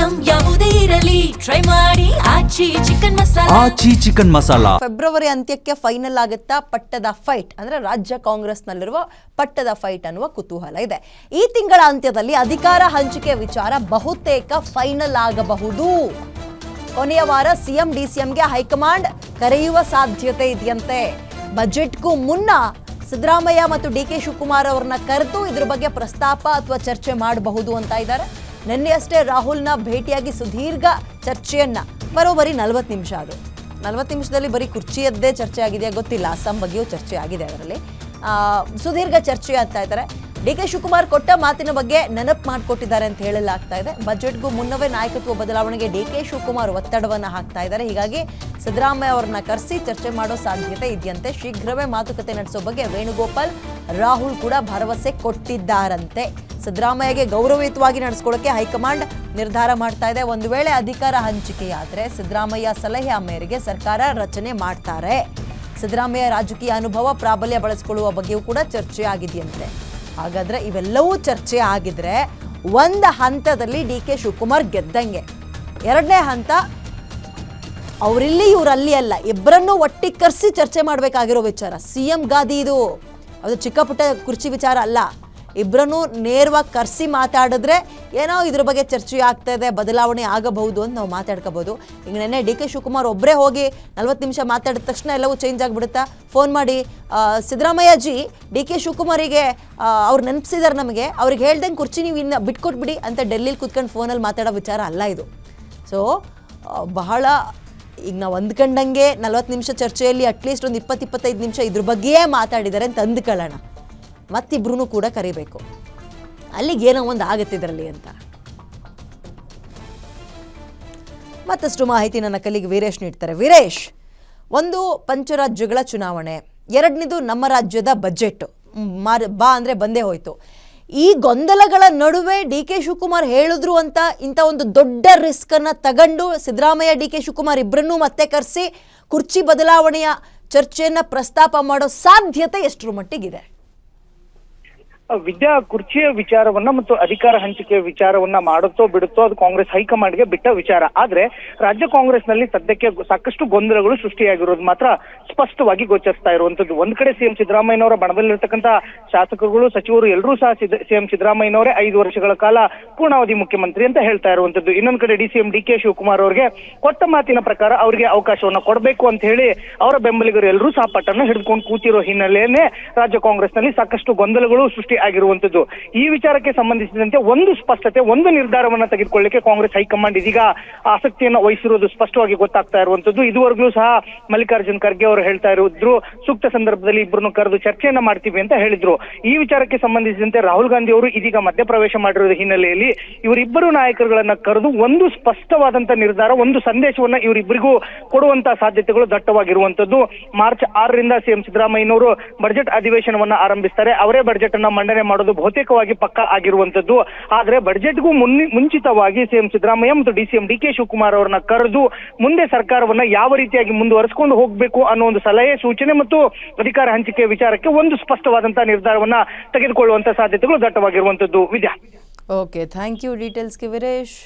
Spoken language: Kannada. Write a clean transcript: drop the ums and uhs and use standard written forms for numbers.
ಐಟಂ ಯಾವುದೇ ಇರಲಿ ಟ್ರೈ ಮಾಡಿ ಆಚಿ ಚಿಕನ್ ಮಸಾಲಾ. ಫೆಬ್ರವರಿ ಅಂತ್ಯಕ್ಕೆ ಫೈನಲ್ ಆಗುತ್ತಾ ಪಟ್ಟದ ಫೈಟ್ ಅಂದ್ರೆ ರಾಜ್ಯ ಕಾಂಗ್ರೆಸ್ನಲ್ಲಿರುವ ಪಟ್ಟದ ಫೈಟ್ ಅನ್ನುವ ಕುತೂಹಲ ಇದೆ. ಈ ತಿಂಗಳ ಅಂತ್ಯದಲ್ಲಿ ಅಧಿಕಾರ ಹಂಚಿಕೆ ವಿಚಾರ ಬಹುತೇಕ ಫೈನಲ್ ಆಗಬಹುದು. ಕೊನೆಯ ವಾರ ಸಿಎಂ ಡಿಸಿಎಂಗೆ ಹೈಕಮಾಂಡ್ ಕರೆಯುವ ಸಾಧ್ಯತೆ ಇದೆಯಂತೆ. ಬಜೆಟ್ಗೂ ಮುನ್ನ ಸಿದ್ದರಾಮಯ್ಯ ಮತ್ತು ಡಿಕೆ ಶಿವಕುಮಾರ್ ಅವರನ್ನ ಕರೆದು ಇದ್ರ ಬಗ್ಗೆ ಪ್ರಸ್ತಾಪ ಅಥವಾ ಚರ್ಚೆ ಮಾಡಬಹುದು ಅಂತ ಇದ್ದಾರೆ. ನಿನ್ನೆಯಷ್ಟೇ ರಾಹುಲ್ನ ಭೇಟಿಯಾಗಿ ಸುದೀರ್ಘ ಚರ್ಚೆಯನ್ನ ಬರೋಬ್ಬರಿ 40 ನಿಮಿಷ. ಅದು 40 ನಿಮಿಷದಲ್ಲಿ ಬರೀ ಕುರ್ಚಿಯದ್ದೇ ಚರ್ಚೆ ಆಗಿದೆಯಾ ಗೊತ್ತಿಲ್ಲ. ಅಸ್ಸಾಂ ಬಗ್ಗೆಯೂ ಚರ್ಚೆ ಆಗಿದೆ. ಅದರಲ್ಲಿ ಸುದೀರ್ಘ ಚರ್ಚೆ ಆಗ್ತಾ ಇದ್ದಾರೆ. ಡಿ ಕೆ ಶಿವಕುಮಾರ್ ಕೊಟ್ಟ ಮಾತಿನ ಬಗ್ಗೆ ನೆನಪು ಮಾಡಿಕೊಟ್ಟಿದ್ದಾರೆ ಅಂತ ಹೇಳಲಾಗ್ತಾ ಇದೆ. ಬಜೆಟ್ಗೂ ಮುನ್ನವೇ ನಾಯಕತ್ವ ಬದಲಾವಣೆಗೆ ಡಿ ಕೆ ಶಿವಕುಮಾರ್ ಒತ್ತಡವನ್ನು ಹಾಕ್ತಾ ಇದ್ದಾರೆ. ಹೀಗಾಗಿ ಸಿದ್ದರಾಮಯ್ಯ ಅವರನ್ನ ಕರೆಸಿ ಚರ್ಚೆ ಮಾಡೋ ಸಾಧ್ಯತೆ ಇದೆಯಂತೆ. ಶೀಘ್ರವೇ ಮಾತುಕತೆ ನಡೆಸೋ ಬಗ್ಗೆ ವೇಣುಗೋಪಾಲ್, ರಾಹುಲ್ ಕೂಡ ಭರವಸೆ ಕೊಟ್ಟಿದ್ದಾರಂತೆ. ಸಿದ್ದರಾಮಯ್ಯಗೆ ಗೌರವಯುತವಾಗಿ ನಡೆಸ್ಕೊಳ್ಳೋಕೆ ಹೈಕಮಾಂಡ್ ನಿರ್ಧಾರ ಮಾಡ್ತಾ ಇದೆ. ಒಂದು ವೇಳೆ ಅಧಿಕಾರ ಹಂಚಿಕೆಯಾದರೆ ಸಿದ್ದರಾಮಯ್ಯ ಸಲಹೆಯ ಮೇರೆಗೆ ಸರ್ಕಾರ ರಚನೆ ಮಾಡ್ತಾರೆ. ಸಿದ್ದರಾಮಯ್ಯ ರಾಜಕೀಯ ಅನುಭವ, ಪ್ರಾಬಲ್ಯ ಬಳಸಿಕೊಳ್ಳುವ ಬಗ್ಗೆಯೂ ಕೂಡ ಚರ್ಚೆ ಆಗಿದೆಯಂತೆ. ಹಾಗಾದ್ರೆ ಇವೆಲ್ಲವೂ ಚರ್ಚೆ ಆಗಿದ್ರೆ ಒಂದು ಹಂತದಲ್ಲಿ ಡಿ ಕೆ ಶಿವಕುಮಾರ್ ಗೆದ್ದಂಗೆ. ಎರಡನೇ ಹಂತ ಅವರಿಲ್ಲಿ ಇವರಲ್ಲಿ ಅಲ್ಲ, ಇಬ್ಬರನ್ನೂ ಒಟ್ಟಿಗೆ ಕರೆಸಿ ಚರ್ಚೆ ಮಾಡಬೇಕಾಗಿರೋ ವಿಚಾರ. ಸಿಎಂ ಗಾದಿ ಇದು, ಅದು ಚಿಕ್ಕ ಪುಟ್ಟ ಕುರ್ಚಿ ವಿಚಾರ ಅಲ್ಲ. ಇಬ್ಬರನ್ನೂ ನೇರವಾಗಿ ಕರೆಸಿ ಮಾತಾಡಿದ್ರೆ ಏನೋ ಇದ್ರ ಬಗ್ಗೆ ಚರ್ಚೆ ಆಗ್ತಾ ಇದೆ, ಬದಲಾವಣೆ ಆಗಬಹುದು ಅಂತ ನಾವು ಮಾತಾಡ್ಕೋಬಹುದು. ಈಗ ನೆನ್ನೆ ಡಿ ಕೆ ಶಿವಕುಮಾರ್ ಒಬ್ಬರೇ ಹೋಗಿ 40 ನಿಮಿಷ ಮಾತಾಡಿದ ತಕ್ಷಣ ಎಲ್ಲವೂ ಚೇಂಜ್ ಆಗಿಬಿಡುತ್ತಾ? ಫೋನ್ ಮಾಡಿ ಸಿದ್ದರಾಮಯ್ಯ ಜಿ ಡಿ ಕೆ ಶಿವಕುಮಾರಿಗೆ ಅವ್ರು ನೆನಪಿಸಿದಾರೆ, ನಮಗೆ ಅವ್ರಿಗೆ ಹೇಳ್ದಂಗೆ ಕುರ್ಚಿ ನೀವು ಇನ್ನು ಬಿಟ್ಕೊಟ್ಬಿಡಿ ಅಂತ ಡೆಲ್ಲಿಲಿ ಕೂತ್ಕೊಂಡು ಫೋನಲ್ಲಿ ಮಾತಾಡೋ ವಿಚಾರ ಅಲ್ಲ ಇದು. ಸೊ ಬಹಳ ಈಗ ನಾವು ಅಂದ್ಕೊಂಡಂಗೆ 40 ನಿಮಿಷ ಚರ್ಚೆಯಲ್ಲಿ ಅಟ್ಲೀಸ್ಟ್ ಒಂದು 20-25 ನಿಮಿಷ ಇದ್ರ ಬಗ್ಗೆಯೇ ಮಾತಾಡಿದ್ದಾರೆ ಅಂತ ಅಂದ್ಕೊಳ್ಳೋಣ. ಮತ್ತಿಬ್ರು ಕೂಡ ಕರಿಬೇಕು, ಅಲ್ಲಿಗೆ ಏನೋ ಒಂದು ಆಗುತ್ತೆ ಇದರಲ್ಲಿ ಅಂತ. ಮತ್ತಷ್ಟು ಮಾಹಿತಿ ನನ್ನ ಕಲಿಗೆ ವೀರೇಶ್ ನೀಡ್ತಾರೆ. ವೀರೇಶ್, ಒಂದು ಪಂಚರಾಜ್ಯಗಳ ಚುನಾವಣೆ, ಎರಡನೇದು ನಮ್ಮ ರಾಜ್ಯದ ಬಜೆಟ್ ಬಾ ಅಂದರೆ ಬಂದೇ ಹೋಯ್ತು. ಈ ಗೊಂದಲಗಳ ನಡುವೆ ಡಿ ಕೆ ಶಿವಕುಮಾರ್ ಹೇಳಿದ್ರು ಅಂತ ಇಂಥ ಒಂದು ದೊಡ್ಡ ರಿಸ್ಕನ್ನು ತಗೊಂಡು ಸಿದ್ದರಾಮಯ್ಯ ಡಿ ಕೆ ಶಿವಕುಮಾರ್ ಇಬ್ಬರನ್ನೂ ಮತ್ತೆ ಕರೆಸಿ ಕುರ್ಚಿ ಬದಲಾವಣೆಯ ಚರ್ಚೆಯನ್ನು ಪ್ರಸ್ತಾಪ ಮಾಡೋ ಸಾಧ್ಯತೆ ಎಷ್ಟರ ಮಟ್ಟಿಗಿದೆ? ವಿದ್ಯಾ, ಕುರ್ಚಿಯ ವಿಚಾರವನ್ನ ಮತ್ತು ಅಧಿಕಾರ ಹಂಚಿಕೆಯ ವಿಚಾರವನ್ನ ಮಾಡುತ್ತೋ ಬಿಡುತ್ತೋ ಅದು ಕಾಂಗ್ರೆಸ್ ಹೈಕಮಾಂಡ್ಗೆ ಬಿಟ್ಟ ವಿಚಾರ. ಆದ್ರೆ ರಾಜ್ಯ ಕಾಂಗ್ರೆಸ್ನಲ್ಲಿ ಸದ್ಯಕ್ಕೆ ಸಾಕಷ್ಟು ಗೊಂದಲಗಳು ಸೃಷ್ಟಿಯಾಗಿರೋದು ಮಾತ್ರ ಸ್ಪಷ್ಟವಾಗಿ ಗೋಚರಿಸ್ತಾ ಇರುವಂತದ್ದು. ಒಂದ್ ಕಡೆ ಸಿಎಂ ಸಿದ್ದರಾಮಯ್ಯನವರ ಬಣದಲ್ಲಿರ್ತಕ್ಕಂಥ ಶಾಸಕರು, ಸಚಿವರು ಎಲ್ಲರೂ ಸಹ ಸಿಎಂ ಸಿದ್ದರಾಮಯ್ಯನವರೇ 5 ವರ್ಷಗಳ ಕಾಲ ಪೂರ್ಣಾವಧಿ ಮುಖ್ಯಮಂತ್ರಿ ಅಂತ ಹೇಳ್ತಾ ಇರುವಂತದ್ದು. ಇನ್ನೊಂದ್ ಕಡೆ ಸಿಎಂ ಡಿ ಕೆ ಶಿವಕುಮಾರ್ ಅವರಿಗೆ ಕೊಟ್ಟ ಮಾತಿನ ಪ್ರಕಾರ ಅವರಿಗೆ ಅವಕಾಶವನ್ನ ಕೊಡಬೇಕು ಅಂತ ಹೇಳಿ ಅವರ ಬೆಂಬಲಿಗರು ಎಲ್ಲರೂ ಸಹ ಪಟ್ಟನ್ನ ಹಿಡಿದುಕೊಂಡು ಕೂತಿರೋ ಹಿನ್ನೆಲೆಯನ್ನೇ ರಾಜ್ಯ ಕಾಂಗ್ರೆಸ್ನಲ್ಲಿ ಸಾಕಷ್ಟು ಗೊಂದಲಗಳು ಸೃಷ್ಟಿ ಆಗಿರುವಂತದ್ದು. ಈ ವಿಚಾರಕ್ಕೆ ಸಂಬಂಧಿಸಿದಂತೆ ಒಂದು ಸ್ಪಷ್ಟತೆ, ಒಂದು ನಿರ್ಧಾರವನ್ನ ತೆಗೆದುಕೊಳ್ಳಿಕ್ಕೆ ಕಾಂಗ್ರೆಸ್ ಹೈಕಮಾಂಡ್ ಇದೀಗ ಆಸಕ್ತಿಯನ್ನು ವಹಿಸಿರುವುದು ಸ್ಪಷ್ಟವಾಗಿ ಗೊತ್ತಾಗ್ತಾ ಇರುವಂತದ್ದು. ಇದುವರೆಗೂ ಸಹ ಮಲ್ಲಿಕಾರ್ಜುನ್ ಖರ್ಗೆ ಅವರು ಹೇಳ್ತಾ ಇದ್ರು, ಸೂಕ್ತ ಸಂದರ್ಭದಲ್ಲಿ ಇಬ್ಬರನ್ನು ಕರೆದು ಚರ್ಚೆಯನ್ನ ಮಾಡ್ತೀವಿ ಅಂತ ಹೇಳಿದ್ರು. ಈ ವಿಚಾರಕ್ಕೆ ಸಂಬಂಧಿಸಿದಂತೆ ರಾಹುಲ್ ಗಾಂಧಿ ಅವರು ಇದೀಗ ಮಧ್ಯಪ್ರವೇಶ ಮಾಡಿರುವ ಹಿನ್ನೆಲೆಯಲ್ಲಿ ಇವರಿಬ್ಬರು ನಾಯಕರುಗಳನ್ನ ಕರೆದು ಒಂದು ಸ್ಪಷ್ಟವಾದಂತ ನಿರ್ಧಾರ, ಒಂದು ಸಂದೇಶವನ್ನ ಇವರಿಬ್ಬರಿಗೂ ಕೊಡುವಂತಹ ಸಾಧ್ಯತೆಗಳು ದಟ್ಟವಾಗಿರುವಂತದ್ದು. ಮಾರ್ಚ್ 6ರಿಂದ ಸಿಎಂ ಸಿದ್ದರಾಮಯ್ಯನವರು ಬಜೆಟ್ ಅಧಿವೇಶನವನ್ನ ಆರಂಭಿಸ್ತಾರೆ. ಅವರೇ ಬಜೆಟ್ ಅನ್ನ ಮಂಡನೆ ಮಾಡೋದು ಬಹುತೇಕವಾಗಿ ಪಕ್ಕ ಆಗಿರುವಂತದ್ದು. ಆದ್ರೆ ಬಜೆಟ್ಗೂ ಮುಂಚಿತವಾಗಿ ಸಿಎಂ ಸಿದ್ದರಾಮಯ್ಯ ಮತ್ತು ಡಿಸಿಎಂ ಡಿ ಕೆ ಶಿವಕುಮಾರ್ ಅವರನ್ನ ಕರೆದು ಮುಂದೆ ಸರ್ಕಾರವನ್ನ ಯಾವ ರೀತಿಯಾಗಿ ಮುಂದುವರಿಸಿಕೊಂಡು ಹೋಗ್ಬೇಕು ಅನ್ನೋ ಒಂದು ಸಲಹೆ, ಸೂಚನೆ ಮತ್ತು ಅಧಿಕಾರ ಹಂಚಿಕೆ ವಿಚಾರಕ್ಕೆ ಒಂದು ಸ್ಪಷ್ಟವಾದಂತಹ ನಿರ್ಧಾರವನ್ನ ತೆಗೆದುಕೊಳ್ಳುವಂತ ಸಾಧ್ಯತೆಗಳು ದಟ್ಟವಾಗಿರುವಂತದ್ದು. ವಿದ್ಯಾ, ಓಕೆ, ಥ್ಯಾಂಕ್ ಯು ಡೀಟೇಲ್ಸ್ಗೆ ವೀರೇಶ್.